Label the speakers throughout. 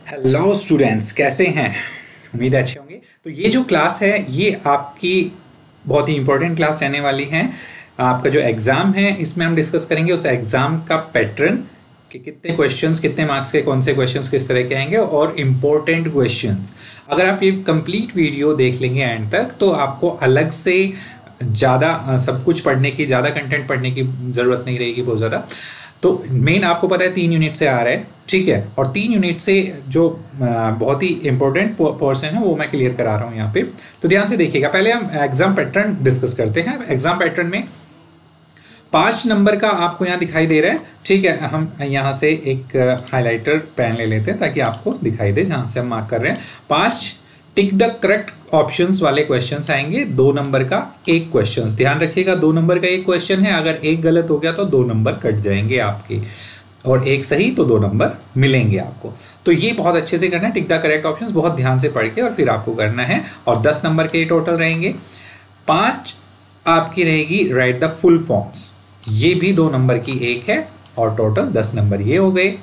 Speaker 1: Hello students, कैसे हैं? उम्मीद है अच्छे होंगे। तो ये जो क्लास है ये आपकी बहुत ही इंपॉर्टेंट क्लास रहने वाली है। आपका जो एग्ज़ाम है इसमें हम डिस्कस करेंगे उस एग्ज़ाम का पैटर्न कि कितने क्वेश्चंस, कितने मार्क्स के कौन से क्वेश्चंस किस तरह के आएंगे और इम्पोर्टेंट क्वेश्चंस। अगर आप ये कंप्लीट वीडियो देख लेंगे एंड तक तो आपको अलग से ज़्यादा सब कुछ पढ़ने की, ज़्यादा कंटेंट पढ़ने की ज़रूरत नहीं रहेगी बहुत ज़्यादा। तो मेन आपको पता है 3 यूनिट से आ रहा है, ठीक है। और 3 यूनिट से जो बहुत ही इंपॉर्टेंट पोर्शन है वो मैं क्लियर करा रहा हूँ यहाँ पे। तो ध्यान से देखिएगा। पहले हम एग्जाम पैटर्न डिस्कस करते हैं। एग्जाम पैटर्न में 5 नंबर का आपको यहाँ दिखाई दे रहा है, ठीक है। हम यहाँ से एक हाइलाइटर पेन ले लेते हैं ताकि आपको दिखाई दे जहाँ से हम मार्क कर रहे हैं। 5 टिक द करेक्ट ऑप्शंस वाले क्वेश्चंस आएंगे। 2 नंबर का एक क्वेश्चंस, ध्यान रखिएगा 2 नंबर का एक क्वेश्चन है। अगर एक गलत हो गया तो 2 नंबर कट जाएंगे आपके, और एक सही तो 2 नंबर मिलेंगे आपको। तो ये बहुत अच्छे से करना है, टिक द करेक्ट ऑप्शंस बहुत ध्यान से पढ़ के और फिर आपको करना है। और 10 नंबर के टोटल रहेंगे। 5 आपकी रहेगी राइट द फुल फॉर्म्स, ये भी 2 नंबर की एक है और टोटल 10 नंबर ये हो गए।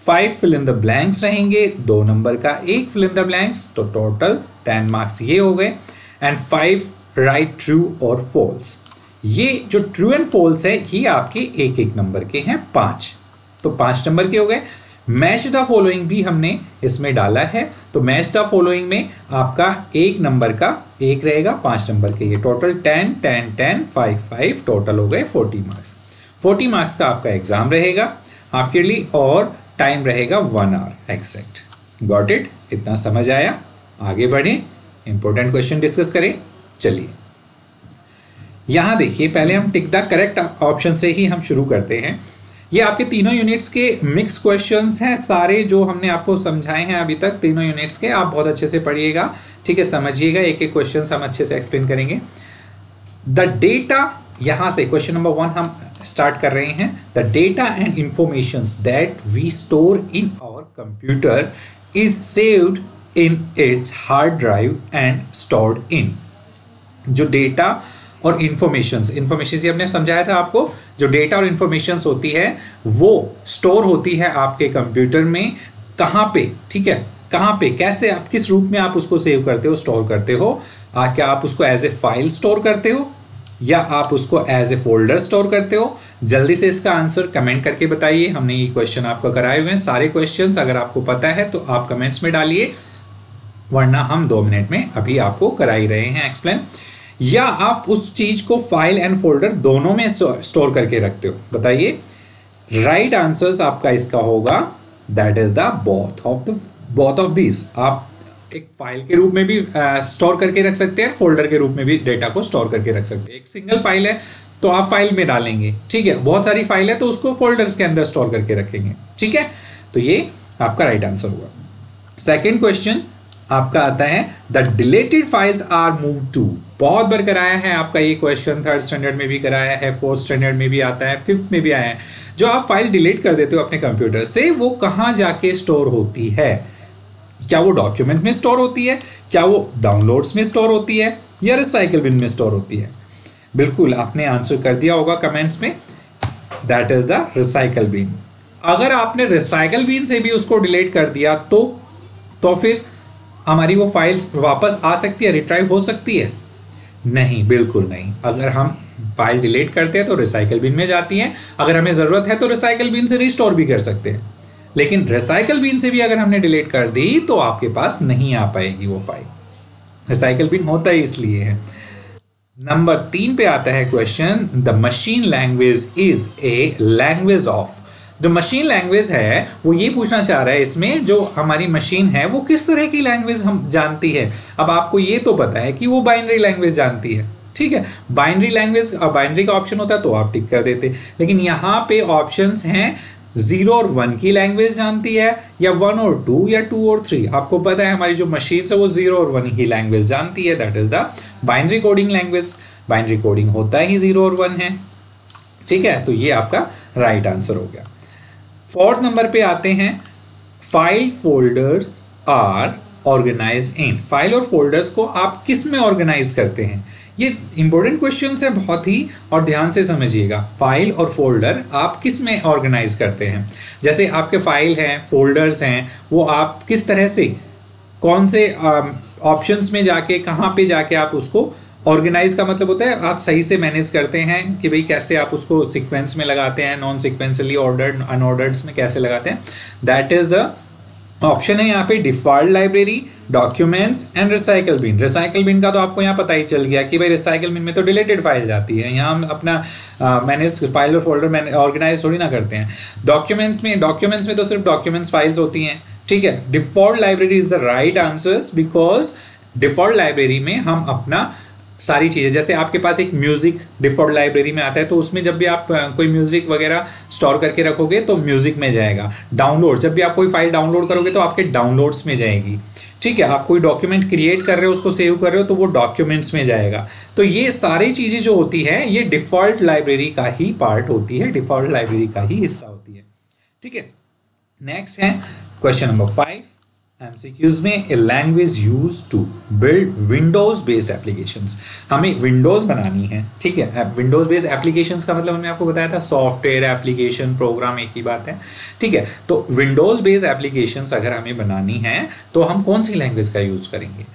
Speaker 1: 5 फिल इन द ब्लैंक्स रहेंगे, 2 नंबर का एक फिल इन द ब्लैंक्स, तो टोटल 10 मार्क्स ये हो गए। एंड 5 राइट ट्रू और फॉल्स, ये जो ट्रू एंड फॉल्स है ये आपके एक एक नंबर के हैं 5, तो 5 नंबर के हो गए। मैच द फॉलोइंग भी हमने इसमें डाला है, तो मैच द फॉलोइंग में आपका एक नंबर का एक रहेगा 5 नंबर के, ये टोटल 10 10 10 5 5 टोटल हो गए 40 मार्क्स। 40 मार्क्स का आपका एग्जाम रहेगा हाफ ईयरली और टाइम रहेगा 1 आवर एग्जैक्ट। Got it? इतना समझ आया? आगे बढ़े, इंपॉर्टेंट क्वेश्चन डिस्कस करें। चलिए यहां देखिए, पहले हम टिक द करेक्ट ऑप्शन से ही हम शुरू करते हैं। ये आपके तीनों यूनिट्स के मिक्स क्वेश्चंस हैं सारे, जो हमने आपको समझाए हैं अभी तक तीनों यूनिट्स के। आप बहुत अच्छे से पढ़िएगा, ठीक है, समझिएगा, एक एक क्वेश्चंस हम अच्छे से एक्सप्लेन करेंगे। द डेटा, यहां से क्वेश्चन नंबर 1 हम स्टार्ट कर रहे हैं। The data and informations that we store in our computer is saved in its hard drive and stored in. जो डेटा और इंफॉर्मेशंस ये हमने समझाया था आपको, जो डेटा और इंफॉर्मेशंस होती है वो स्टोर होती है आपके कंप्यूटर में। कहाँ पे, ठीक है, कहाँ पे, कैसे, आप किस रूप में आप उसको सेव करते हो, स्टोर करते हो। क्या आप उसको एज ए फाइल स्टोर करते हो या आप उसको एज ए फोल्डर स्टोर करते हो? जल्दी से इसका आंसर कमेंट करके बताइए। हमने ये क्वेश्चन आपको कराए हुए हैं, सारे क्वेश्चंस अगर आपको पता है तो आप कमेंट्स में डालिए, वरना हम 2 मिनट में अभी आपको करा ही रहे हैं एक्सप्लेन। या आप उस चीज को फाइल एंड फोल्डर दोनों में स्टोर करके रखते हो? बताइए। राइट आंसर्स आपका इसका होगा that is the both of this. आप एक फाइल के रूप में भी स्टोर करके रख सकते हैं, फोल्डर के रूप में भी डेटा को स्टोर करके रख सकते हैं। एक सिंगल फाइल है तो आप फाइल में डालेंगे, ठीक है। बहुत सारी फाइल है तो उसको फोल्डर्स के अंदर स्टोर करके रखेंगे, ठीक है। तो ये आपका राइट आंसर होगा। सेकेंड क्वेश्चन आपका आता है the deleted files are move to. बहुत बार कराया है आपका ये क्वेश्चन, 3rd स्टैंडर्ड में भी कराया है, 4th स्टैंडर्ड में भी आता है, 5th में भी आया है। जो आप फाइल डिलीट कर देते हो अपने कंप्यूटर से, वो कहाँ जाके स्टोर होती है? क्या वो डॉक्यूमेंट में स्टोर होती है, क्या वो डाउनलोड्स में स्टोर होती है, या रिसाइकल बिन में स्टोर होती है? बिल्कुल आपने आंसर कर दिया होगा कमेंट्स में, that is the recycle bin. अगर आपने रिसाइकल बिन से भी उसको डिलीट कर दिया तो फिर हमारी वो फाइल्स वापस आ सकती है, रिट्राइव हो सकती है? नहीं, बिल्कुल नहीं। अगर हम फाइल डिलीट करते हैं तो रिसाइकल बिन में जाती हैं। अगर हमें ज़रूरत है तो रिसाइकल बिन से रिस्टोर भी कर सकते हैं, लेकिन रिसाइकल बिन से भी अगर हमने डिलीट कर दी तो आपके पास नहीं आ पाएगी वो फाइल। रिसाइकल बिन होता ही इसलिए है। नंबर 3 पे आता है question, the machine language is a language of. जो मशीन लैंग्वेज है वो ये पूछना चाह रहा है इसमें, जो हमारी मशीन है वो किस तरह की लैंग्वेज हम जानती है। अब आपको ये तो पता है कि वो बाइनरी लैंग्वेज जानती है, ठीक है। बाइनरी लैंग्वेज, बाइनरी का ऑप्शन होता है तो आप टिक कर देते, लेकिन यहाँ पे ऑप्शंस हैं 0 और 1 की लैंग्वेज जानती है, या 1 और 2, या 2 और 3। आपको पता है हमारी जो मशीन है वो 0 और 1 की लैंग्वेज जानती है, that is the binary coding language. Binary coding होता ही 0 और 1 है, ठीक है। तो ये आपका राइट आंसर हो गया। 4th नंबर पे आते हैं, file folders are organised in. File और फोल्डर्स को आप किस में ऑर्गेनाइज करते हैं? ये इंपॉर्टेंट क्वेश्चन है बहुत ही, और ध्यान से समझिएगा। फाइल और फोल्डर आप किस में ऑर्गेनाइज करते हैं? जैसे आपके फाइल हैं, फोल्डर्स हैं, वो आप किस तरह से, कौन से ऑप्शंस में जाके, कहाँ पे जाके आप उसको ऑर्गेनाइज का मतलब होता है आप सही से मैनेज करते हैं कि भाई कैसे आप उसको सीक्वेंस में लगाते हैं, नॉन सीक्वेंसली ऑर्डर्ड, अनऑर्डर्ड में कैसे लगाते हैं। दैट इज द ऑप्शन है यहाँ पे default library, documents and recycle bin. Recycle bin का तो आपको यहाँ पता ही चल गया कि भाई रिसाइकल बिन में तो डिलीटेड फाइल जाती है, यहाँ हम अपना मैनेज फाइल और फोल्डर ऑर्गेनाइज थोड़ी ना करते हैं। डॉक्यूमेंट्स में तो सिर्फ डॉक्यूमेंट्स फाइल्स होती हैं, ठीक है। Default library is the right answers, because default library में हम अपना सारी चीज़ें, जैसे आपके पास एक म्यूज़िक डिफ़ॉल्ट लाइब्रेरी में आता है, तो उसमें जब भी आप कोई म्यूज़िक वगैरह स्टोर करके रखोगे तो म्यूज़िक में जाएगा। डाउनलोड, जब भी आप कोई फाइल डाउनलोड करोगे तो आपके डाउनलोड्स में जाएगी, ठीक है। आप कोई डॉक्यूमेंट क्रिएट कर रहे हो, उसको सेव कर रहे हो, तो वो डॉक्यूमेंट्स में जाएगा। तो ये सारी चीज़ें जो होती है ये डिफ़ॉल्ट लाइब्रेरी का ही पार्ट होती है, डिफ़ॉल्ट लाइब्रेरी का ही हिस्सा होती है, ठीक है। नेक्स्ट है क्वेश्चन नंबर 5 MCQs में a language use to build Windows based applications. हमें विंडोज बनानी है, ठीक है। विंडोज बेस्ड एप्लीकेशंस का मतलब हमने आपको बताया था सॉफ्टवेयर, एप्लीकेशन, प्रोग्राम एक ही बात है, ठीक है। तो विंडोज बेस्ड एप्लीकेशंस अगर हमें बनानी है तो हम कौन सी लैंग्वेज का यूज करेंगे?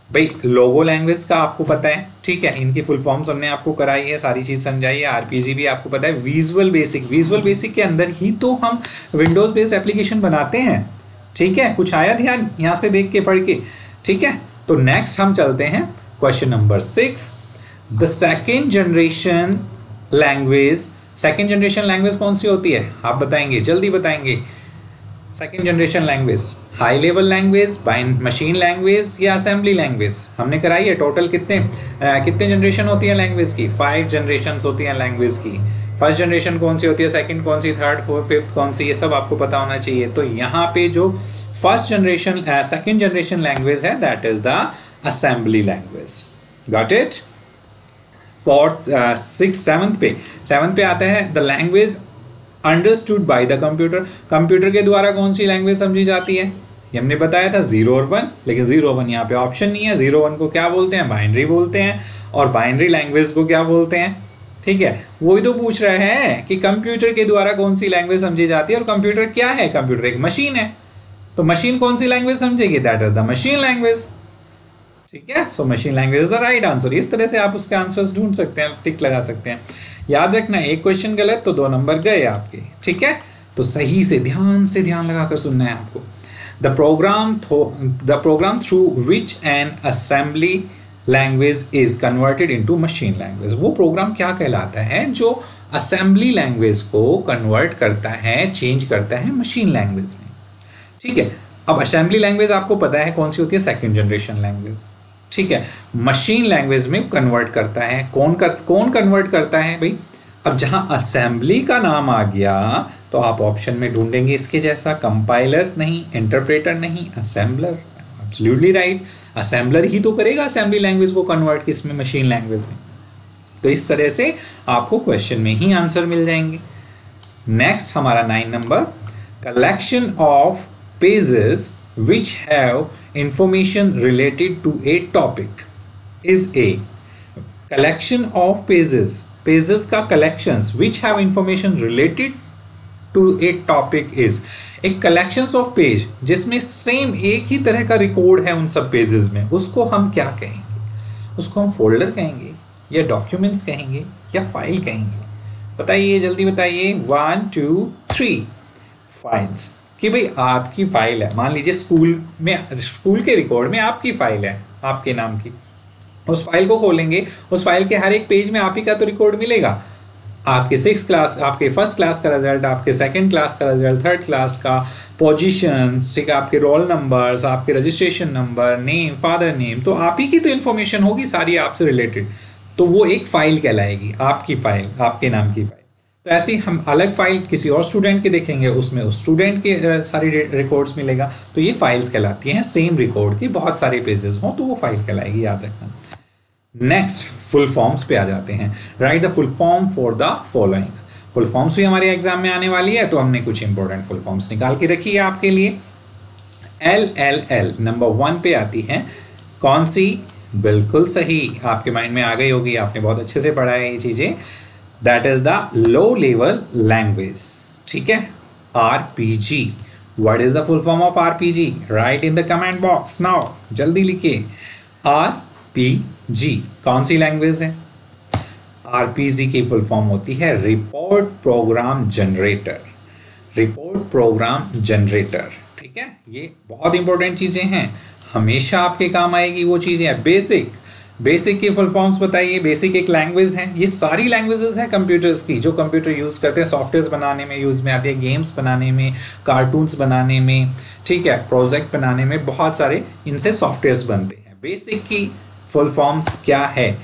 Speaker 1: भाई लोगो लैंग्वेज का आपको पता है, ठीक है। इनकी फुल फॉर्म्स हमने आपको कराई है, सारी चीज़ समझाई है। आरपीजी भी आपको पता है। विजुअल बेसिक के अंदर ही तो हम विंडोज बेस्ड एप्लीकेशन बनाते हैं, ठीक है। कुछ आया ध्यान यहाँ से देख के, पढ़ के, ठीक है। तो नेक्स्ट हम चलते हैं question number 6। The second generation language कौन सी होती है? आप बताएंगे, जल्दी बताएंगे। Second generation language high level language, machine language या असेंबली लैंग्वेज? हमने कराई है। टोटल कितने जनरेशन होती है लैंग्वेज की? 5 जनरेशन होती हैं लैंग्वेज की। फर्स्ट जनरेशन कौन सी होती है, सेकंड कौन सी, थर्ड, फोर्थ, फिफ्थ कौन सी, ये सब आपको पता होना चाहिए। तो यहाँ पे जो सेकंड जनरेशन लैंग्वेज है that is the assembly language. Got it? Fourth, six, seventh पे आता है the language understood by the computer. Computer के द्वारा कौन सी लैंग्वेज समझी जाती है? ये हमने बताया था 0 और 1, लेकिन 0 1 यहाँ पे ऑप्शन नहीं है। 0 1 को क्या बोलते हैं? बाइनरी बोलते हैं। और बाइनरी लैंग्वेज को क्या बोलते हैं? ठीक है, वही तो पूछ रहे हैं कि कंप्यूटर के द्वारा कौन सी लैंग्वेज समझी जाती है। और कंप्यूटर क्या है? कंप्यूटर एक मशीन है, तो मशीन कौन सी लैंग्वेज समझेगी? That is the machine language, ठीक है। So machine language is the right answer. इस तरह से आप उसके आंसर्स ढूंढ सकते हैं, टिक लगा सकते हैं। याद रखना, एक क्वेश्चन गलत तो 2 नंबर गए आपके, ठीक है। तो सही से ध्यान लगाकर सुनना है आपको। The program through which an assembly language is converted into machine language. वो प्रोग्राम क्या कहलाता है जो असेंबली लैंग्वेज को कन्वर्ट करता है, चेंज करता है मशीन लैंग्वेज में, ठीक है। अब असेंबली लैंग्वेज आपको पता है कौन सी होती है? सेकंड जनरेशन लैंग्वेज, ठीक है। मशीन लैंग्वेज में कन्वर्ट करता है कौन कन्वर्ट करता है भाई? अब जहां असेंबली का नाम आ गया तो आप ऑप्शन में ढूंढेंगे इसके जैसा, कंपाइलर नहीं, इंटरप्रेटर नहीं, असेंबलर। एब्सोल्युटली राइट, असेंबलर ही तो करेगा असेंबली लैंग्वेज को कन्वर्ट किसमें? मशीन लैंग्वेज में। तो इस तरह से आपको क्वेश्चन में ही आंसर मिल जाएंगे। नेक्स्ट हमारा 9 number, collection of pages which have information related to a topic is a collection of pages का collections which have information related to a topic is एक collections of page जिसमें same एक ही तरह का record है उन सब पेजेस में, उसको हम क्या कहेंगे? उसको हम फोल्डर कहेंगे या डॉक्यूमेंट्स कहेंगे या फाइल कहेंगे? बताइए, जल्दी बताइए। 1 2 3 फाइल्स। कि भाई आपकी फाइल है, मान लीजिए स्कूल के रिकॉर्ड में आपकी फाइल है आपके नाम की। उस फाइल को खोलेंगे, उस फाइल के हर एक पेज में आप ही का तो रिकॉर्ड मिलेगा। आपके 6th क्लास, आपके 1st क्लास का रिजल्ट, आपके 2nd क्लास का रिजल्ट, 3rd क्लास का, पोजीशंस, ठीक है, आपके रोल नंबर्स, आपके registration number, name, father name, तो आप ही की तो इन्फॉर्मेशन होगी सारी आपसे रिलेटेड। तो वो एक फाइल कहलाएगी, आपकी फाइल, आपके नाम की फाइल। तो ऐसे ही हम अलग फाइल किसी और स्टूडेंट के देखेंगे, उसमें उस स्टूडेंट के सारी रिकॉर्ड्स मिलेगा, तो ये फाइल्स कहलाती हैं। सेम रिकॉर्ड के बहुत सारे पेजेस हों तो वो फाइल कहलाएगी, याद रखना। नेक्स्ट फुल फॉर्म्स पे आ जाते हैं। Right the full form for the following. Full forms भी हमारे एग्जाम में आने वाली है, तो हमने कुछ इंपॉर्टेंट फुल फॉर्म्स निकाल के रखी है आपके लिए। LLL नंबर 1 पे आती है कौन सी? बिल्कुल सही, आपके माइंड में आ गई होगी, आपने बहुत अच्छे से पढ़ा है ये चीज़ें। That is the low level language, ठीक है। RPG, what is the full form of RPG? Write in the comment box now, जल्दी लिखिए। आरपीजी कौन सी लैंग्वेज है? आरपीजी की फुल फॉर्म होती है report program generator. Report program generator, ठीक है। ये बहुत इंपॉर्टेंट चीज़ें हैं, हमेशा आपके काम आएगी वो चीज़ें। बेसिक, बेसिक की फुल फॉर्म्स बताइए। बेसिक एक लैंग्वेज है, ये सारी लैंग्वेजेस हैं कंप्यूटर्स की, जो कंप्यूटर यूज़ करते हैं, सॉफ्टवेयर बनाने में यूज़ में आती है, गेम्स बनाने में, कार्टून्स बनाने में, ठीक है, प्रोजेक्ट बनाने में, बहुत सारे इनसे सॉफ्टवेयर्स बनते हैं। बेसिक की फुल फॉर्म्स क्या है?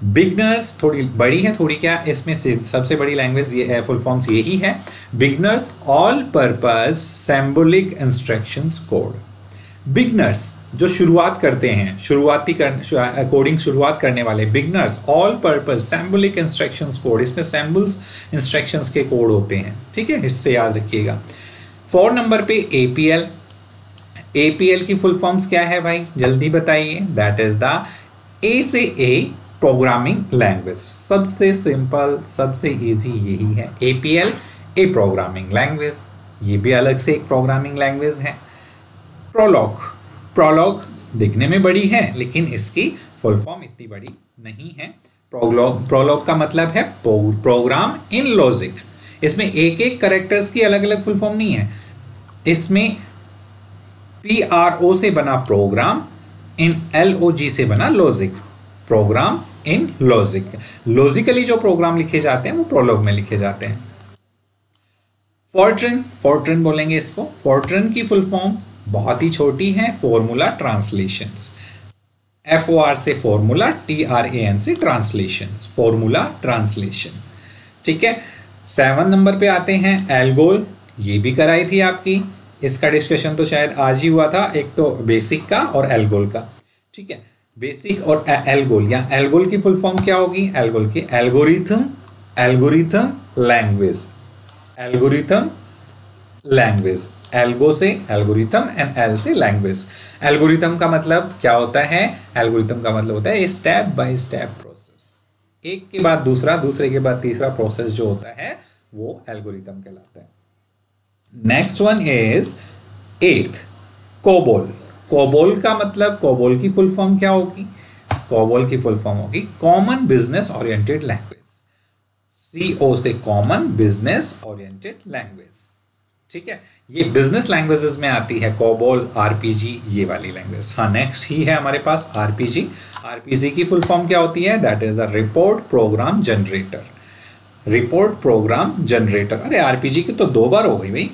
Speaker 1: बिगनर्स थोड़ी बड़ी है, थोड़ी क्या, इसमें से सबसे बड़ी लैंग्वेज ये है, फुल फॉर्म्स यही है। Beginners all purpose symbolic instructions code. Beginners जो शुरुआत करते हैं, शुरुआती कोडिंग शुरुआत करने वाले, beginners all purpose symbolic instructions code, इसमें सिंबल्स इंस्ट्रक्शंस के कोड होते हैं, ठीक है, इससे याद रखिएगा। 4 नंबर पे एपीएल। एपीएल की फुल फॉर्म्स क्या है भाई, जल्दी बताइए। दैट इज द ए से ए प्रोग्रामिंग लैंग्वेज। सबसे सिंपल, सबसे इजी यही है, एपीएल, ए प्रोग्रामिंग लैंग्वेज। ये भी अलग से एक प्रोग्रामिंग लैंग्वेज है। प्रोलॉग, प्रोलॉग दिखने में बड़ी है लेकिन इसकी फुल फॉर्म इतनी बड़ी नहीं है। प्रोलॉग का मतलब है प्रोग्राम इन लॉजिक। इसमें एक एक करेक्टर्स की अलग अलग फुल फॉर्म नहीं है, इसमें PRO से बना प्रोग्राम, इन LOG से बना logic. Program in logic, logically जो प्रोग्राम लिखे जाते हैं वो प्रोलॉग में लिखे जाते हैं। फोर्ट्रन, फोर्ट्रन बोलेंगे इसको। फोर्ट्रन की फुल फॉर्म बहुत ही छोटी है, फॉर्मूला ट्रांसलेशंस। FOR से फॉर्मूला, TRAN से ट्रांसलेशंस, फॉर्मूला ट्रांसलेशन, ठीक है। 7 नंबर पे आते हैं एल्गोल। ये भी कराई थी आपकी, इसका डिस्कशन तो शायद आज ही हुआ था, एक तो बेसिक का और एल्गोल का, ठीक है। बेसिक और एल्गोल, या एल्गोल की फुल फॉर्म क्या होगी? एल्गोल की algorithm, algorithm language, algorithm language. Algo से एल्गोरिथम एंड एल से लैंग्वेज। एल्गोरिथम का मतलब क्या होता है? एल्गोरिथम का मतलब होता है स्टेप बाय स्टेप प्रोसेस, एक के बाद दूसरा, दूसरे के बाद तीसरा प्रोसेस जो होता है वो एल्गोरिथम कहलाता है। Next one is 8th, COBOL. COBOL का मतलब, कोबोल की फुल फॉर्म क्या होगी? कोबोल की फुल फॉर्म होगी common business oriented language. CO से कॉमन बिजनेस ओरिएंटेड लैंग्वेज, ठीक है। ये बिजनेस लैंग्वेजेस में आती है कोबोल, आरपीजी, ये वाली लैंग्वेज। हाँ, नेक्स्ट ही है हमारे पास आरपीजी। आरपीजी की फुल फॉर्म क्या होती है? That is a report program generator. Report program generator. अरे आरपीजी की तो 2 बार हो गई भाई,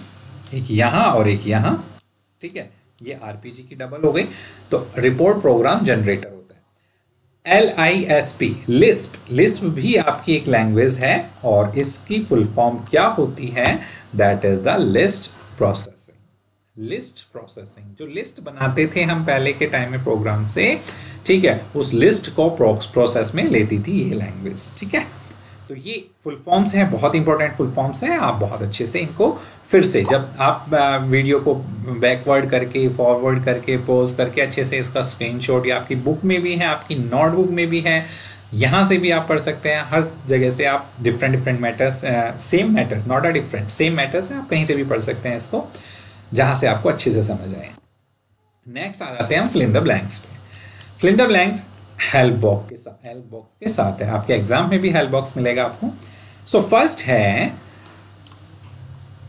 Speaker 1: एक यहाँ और एक यहाँ, ठीक है, ये आरपीजी की डबल हो गई। तो रिपोर्ट प्रोग्राम जनरेटर होता है। LISP, Lisp. लिस्प भी आपकी एक लैंग्वेज है और इसकी फुल फॉर्म क्या होती है? That is the list processing. List processing, जो लिस्ट बनाते थे हम पहले के टाइम में प्रोग्राम से, ठीक है, उस लिस्ट को प्रोसेस में लेती थी ये लैंग्वेज, ठीक है। तो ये फुल फॉर्म्स हैं, बहुत इंपॉर्टेंट फुल फॉर्म्स हैं। आप बहुत अच्छे से इनको फिर से, जब आप वीडियो को बैकवर्ड करके, फॉरवर्ड करके, पॉज करके अच्छे से इसका स्क्रीनशॉट, या आपकी बुक में भी है, आपकी नोटबुक में भी है, यहाँ से भी आप पढ़ सकते हैं। हर जगह से आप different matters, same matter, not a different, same matters हैं, आप कहीं से भी पढ़ सकते हैं इसको, जहाँ से आपको अच्छे से समझ आए। नेक्स्ट आ जाते हैं हम फिल इन द ब्लैंक्स पे। Fill in the blanks help box के साथ, हेल्प बॉक्स के साथ है, आपके एग्जाम में भी हेल्प बॉक्स मिलेगा आपको। सो फर्स्ट है,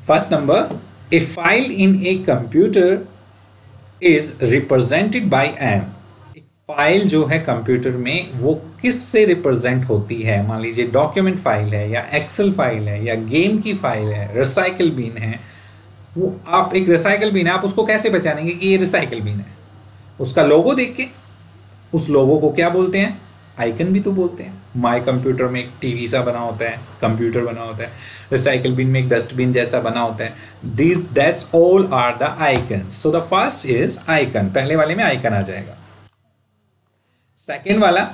Speaker 1: first number, a file in a computer is represented by an. एक फाइल जो है कंप्यूटर में वो किस से रिप्रेजेंट होती है? मान लीजिए डॉक्यूमेंट फाइल है, या एक्सेल फाइल है, या गेम की फाइल है, रिसाइकल बिन है। वो आप, एक रिसाइकल बिन है, आप उसको कैसे पहचानेंगे कि ये रिसाइकल बिन है? उसका लोगो देख के। उस लोगो को क्या बोलते हैं? आइकन भी तो बोलते हैं। माय कंप्यूटर में एक टीवी सा बना होता है, कंप्यूटर बना होता है। रिसाइकल बिन में एक डस्टबिन जैसा बना होता है। That's all are the icon. So the first is icon, पहले वाले में आइकन आ जाएगा। सेकेंड वाला,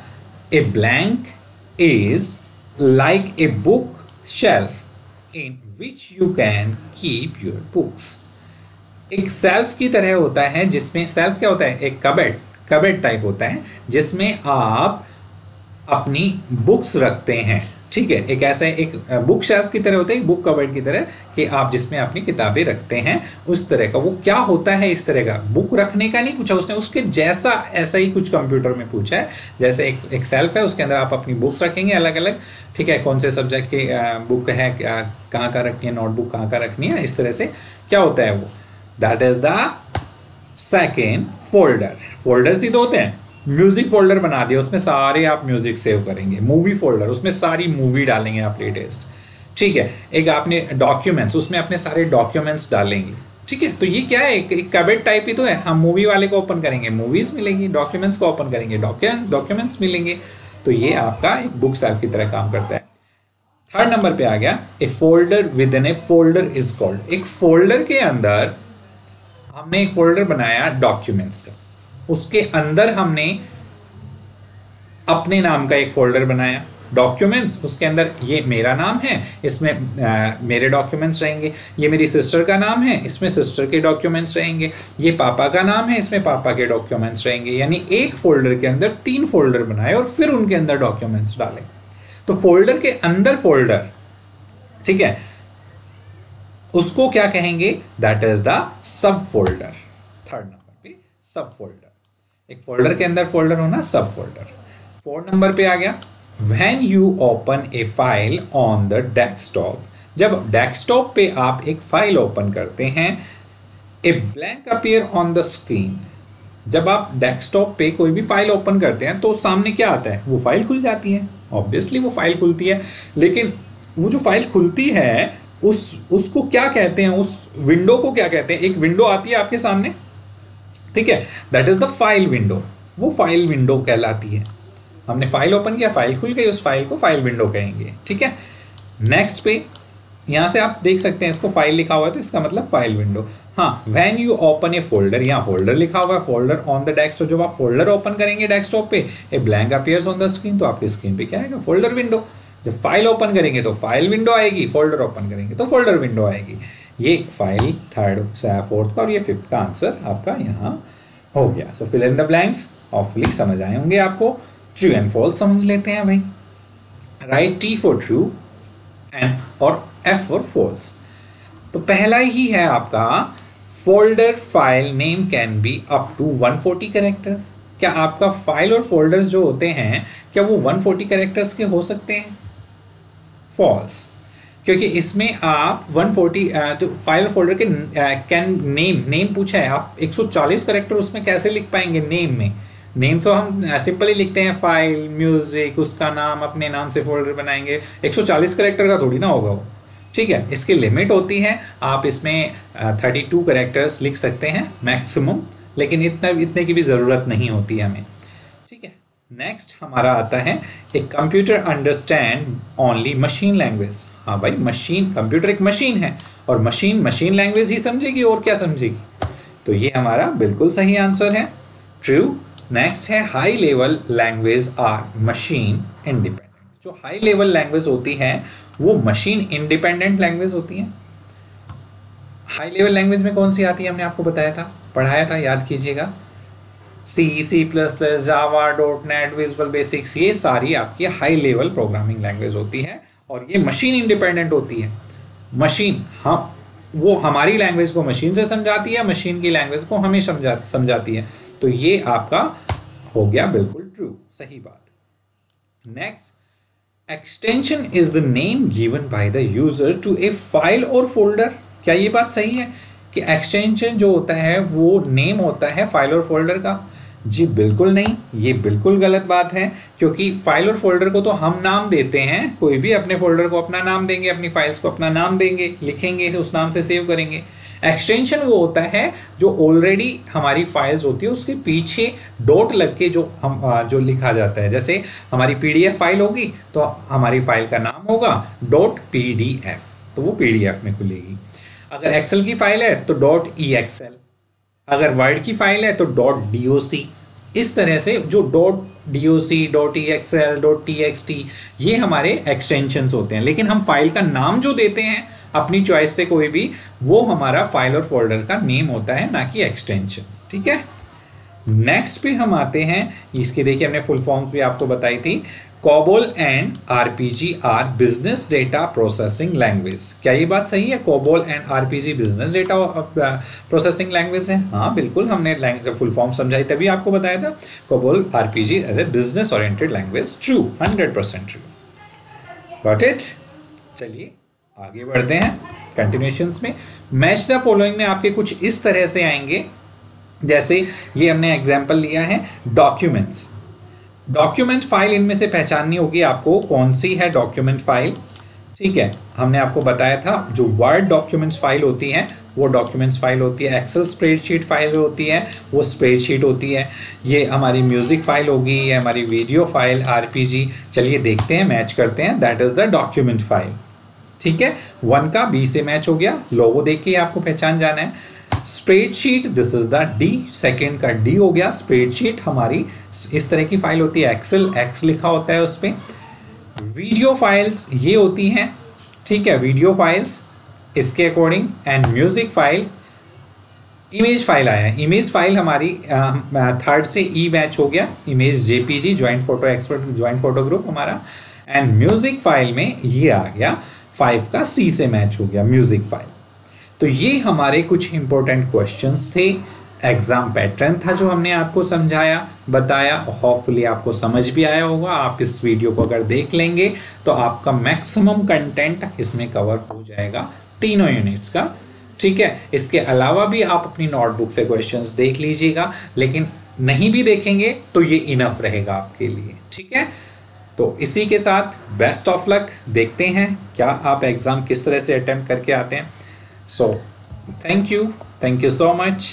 Speaker 1: a blank is like a book shelf in which you can keep your books. एक सेल्फ की तरह होता है, जिसमें सेल्फ क्या होता है? एक कबर्ड। कबर्ड टाइप होता है जिसमें आप अपनी बुक्स रखते हैं, ठीक है। एक ऐसा एक बुक शेल्फ की तरह होता है, एक बुक कबर्ड की तरह कि आप जिसमें अपनी किताबें रखते हैं, उस तरह का। वो क्या होता है इस तरह का, बुक रखने का नहीं पूछा उसने, उसके जैसा ऐसा ही कुछ कंप्यूटर में पूछा है। जैसे एक शेल्फ है, उसके अंदर आप अपनी बुक्स रखेंगे अलग अलग, ठीक है, कौन से सब्जेक्ट की बुक है, कहाँ कहाँ रखनी है, नोटबुक कहाँ कहाँ रखनी है, इस तरह से क्या होता है वो, that is the second folder. Folders ही तो होते हैं। म्यूजिक फोल्डर बना दिया, उसमें सारे आप म्यूजिक सेव करेंगे। मूवी फोल्डर, उसमें सारी मूवी डालेंगे आप लेटेस्ट, ठीक है। एक आपने डॉक्यूमेंट्स, उसमें अपने सारे डॉक्यूमेंट्स डालेंगे, ठीक है। तो ये क्या है, एक कबर्ड टाइप ही तो है। हम मूवी वाले को ओपन करेंगे, मूवीज मिलेंगी, डॉक्यूमेंट्स को ओपन करेंगे, डॉक्यूमेंट्स मिलेंगे। तो ये आपका एक बुक शेल्फ की तरह काम करता है। थर्ड नंबर पे आ गया, a folder within a folder is called. एक फोल्डर के अंदर हमने एक फोल्डर बनाया डॉक्यूमेंट्स का, उसके अंदर हमने अपने नाम का एक फोल्डर बनाया डॉक्यूमेंट्स, उसके अंदर ये मेरा नाम है, इसमें मेरे डॉक्यूमेंट्स रहेंगे। ये मेरी सिस्टर का नाम है, इसमें सिस्टर के डॉक्यूमेंट्स रहेंगे। ये पापा का नाम है, इसमें पापा के डॉक्यूमेंट्स रहेंगे। यानी एक फोल्डर के अंदर 3 फोल्डर बनाए और फिर उनके अंदर डॉक्यूमेंट्स डाले। तो फोल्डर के अंदर फोल्डर, ठीक है, उसको क्या कहेंगे, that is the sub folder. Third number पे सब फोल्डर, एक फोल्डर के अंदर फोल्डर होना, सब फोल्डर। 4 नंबर पे आ गया, when you open a file on the desktop. जब डेस्कटॉप पे आप एक फाइल ओपन करते हैं, a blank appear on the screen. जब आप डेस्कटॉप पे कोई भी फाइल ओपन करते हैं तो सामने क्या आता है, वो फाइल खुल जाती है। ऑब्वियसली वो फाइल खुलती है, लेकिन वो जो फाइल खुलती है उसको क्या कहते हैं, उस विंडो को क्या कहते हैं। एक विंडो आती है आपके सामने, ठीक है, that is the file window. वो फाइल विंडो कहलाती है। हमने फाइल ओपन किया, फाइल खुल गई, उस फाइल को फाइल विंडो कहेंगे, ठीक है। नेक्स्ट पे यहाँ से आप देख सकते हैं, इसको फाइल लिखा हुआ है तो इसका मतलब फाइल विंडो। हाँ, when you open A folder, यहाँ फोल्डर लिखा हुआ है, फोल्डर ऑन द डेस्कटॉप। जब आप फोल्डर ओपन करेंगे डेस्कटॉप पे, a blank appears on the screen, तो आपकी स्क्रीन पे क्या आएगा, फोल्डर विंडो। जब फाइल ओपन करेंगे तो फाइल विंडो आएगी, फोल्डर ओपन करेंगे तो फोल्डर विंडो आएगी। ये फाइल थर्ड, फोर्थ का और ये फिफ्थ का आंसर आपका यहाँ हो गया। सो फिल इन द ब्लैंक्स, हॉपफुली समझ आए होंगे आपको। ट्रू एंड फॉल्स समझ लेते हैं भाई। Right T for true and और एफ फॉर फॉल्स। तो पहला ही है आपका, folder file name can be up to 140 characters. क्या आपका फाइल और फोल्डर्स जो होते हैं, क्या वो 140 कैरेक्टर्स के हो सकते हैं? फॉल्स, क्योंकि इसमें आप 140 जो फाइल फोल्डर के कैन नेम पूछा है, आप 140 कैरेक्टर उसमें कैसे लिख पाएंगे नेम में। नेम तो हम सिंपल ही लिखते हैं, फाइल, म्यूजिक, उसका नाम, अपने नाम से फोल्डर बनाएंगे। 140 कैरेक्टर का थोड़ी ना होगा वो, ठीक है। इसकी लिमिट होती है, आप इसमें 32 कैरेक्टर्स लिख सकते हैं मैक्सिमम, लेकिन इतने की भी ज़रूरत नहीं होती है हमें, ठीक है। नेक्स्ट हमारा आता है, एक computer understand only machine language. हाँ भाई, मशीन, कंप्यूटर एक मशीन है और मशीन लैंग्वेज ही समझेगी, और क्या समझेगी। तो ये हमारा बिल्कुल सही आंसर है, ट्रू। नेक्स्ट है, high level language are machine independent. जो हाई लेवल लैंग्वेज होती है वो मशीन इंडिपेंडेंट लैंग्वेज होती है। हाई लेवल लैंग्वेज में कौन सी आती है, हमने आपको बताया था, पढ़ाया था, याद कीजिएगा। C++, जावा, .NET, विजुअल बेसिक्स, ये सारी आपकी हाई लेवल प्रोग्रामिंग लैंग्वेज होती है और ये मशीन इंडिपेंडेंट होती है। मशीन, हाँ, वो हमारी लैंग्वेज को मशीन से समझाती है, मशीन की लैंग्वेज को हमें समझाती है। तो ये आपका हो गया बिल्कुल ट्रू, सही बात। Next, extension is the name given by the user to a file और फोल्डर। क्या ये बात सही है कि एक्सटेंशन जो होता है वो नेम होता है फाइल और फोल्डर का? जी बिल्कुल नहीं, ये बिल्कुल गलत बात है, क्योंकि फाइल और फोल्डर को तो हम नाम देते हैं, कोई भी अपने फोल्डर को अपना नाम देंगे, अपनी फाइल्स को अपना नाम देंगे, लिखेंगे, उस नाम से सेव करेंगे। एक्सटेंशन वो होता है जो ऑलरेडी हमारी फाइल्स होती है उसके पीछे डॉट लग के जो लिखा जाता है। जैसे हमारी PDF फाइल होगी तो हमारी फाइल का नाम होगा .pdf, तो वो PDF में खुलेगी। अगर एक्सेल की फाइल है तो .exl, अगर वर्ड की फाइल है तो .doc। इस तरह से जो .doc, .exl, .txt ये हमारे एक्सटेंशंस होते हैं, लेकिन हम फाइल का नाम जो देते हैं अपनी चॉइस से कोई भी, वो हमारा फाइल और फोल्डर का नेम होता है, ना कि एक्सटेंशन, ठीक है। नेक्स्ट पे हम आते हैं, इसके देखिए हमने फुल फॉर्म्स भी आपको बताई थी। COBOL and RPG are business data processing language. क्या ये बात सही है? COBOL and RPG business data processing language है? हाँ बिल्कुल, हमने फुल फॉर्म समझाई तभी आपको बताया था। COBOL RPG as a business oriented language, true, 100% true. Got it? चलिए आगे बढ़ते हैं कंटिन्यूएशंस में। मैच द फॉलोइंग में आपके कुछ इस तरह से आएंगे, जैसे ये हमने एग्जाम्पल लिया है डॉक्यूमेंट्स। डॉक्यूमेंट फाइल इनमें से पहचाननी होगी आपको, कौन सी है डॉक्यूमेंट फाइल। ठीक है, हमने आपको बताया था जो वर्ड डॉक्यूमेंट्स फाइल होती है वो डॉक्यूमेंट्स फाइल होती है, एक्सेल स्प्रेडशीट फाइल होती है वो स्प्रेडशीट होती है, ये हमारी म्यूजिक फाइल होगी, ये हमारी वीडियो फाइल RPG। चलिए देखते हैं, मैच करते हैं। That is the document file. ठीक है, 1 का B से मैच हो गया, लोगो देख के आपको पहचान जाना है। Spreadsheet, this is the D, second का D हो गया। स्प्रेडशीट हमारी इस तरह की फाइल होती है, एक्सेल, X लिखा होता है उस पर। वीडियो फाइल्स ये होती हैं, ठीक है, वीडियो फाइल्स इसके according. And music file, image file आया है, इमेज फाइल हमारी थर्ड से E मैच हो गया, image JPG, joint photo expert, joint photo group हमारा। एंड म्यूजिक फाइल में ये आ गया 5 का C से मैच हो गया, म्यूजिक फाइल। तो ये हमारे कुछ इंपॉर्टेंट क्वेश्चंस थे, एग्जाम पैटर्न था जो हमने आपको समझाया, बताया। होपफुली आपको समझ भी आया होगा। आप इस वीडियो को अगर देख लेंगे तो आपका मैक्सिमम कंटेंट इसमें कवर हो जाएगा तीनों यूनिट्स का। ठीक है, इसके अलावा भी आप अपनी नोटबुक से क्वेश्चंस देख लीजिएगा, लेकिन नहीं भी देखेंगे तो ये इनफ रहेगा आपके लिए। ठीक है, तो इसी के साथ बेस्ट ऑफ लक। देखते हैं क्या आप एग्जाम किस तरह से अटेम्प्ट करके आते हैं। So thank you so much.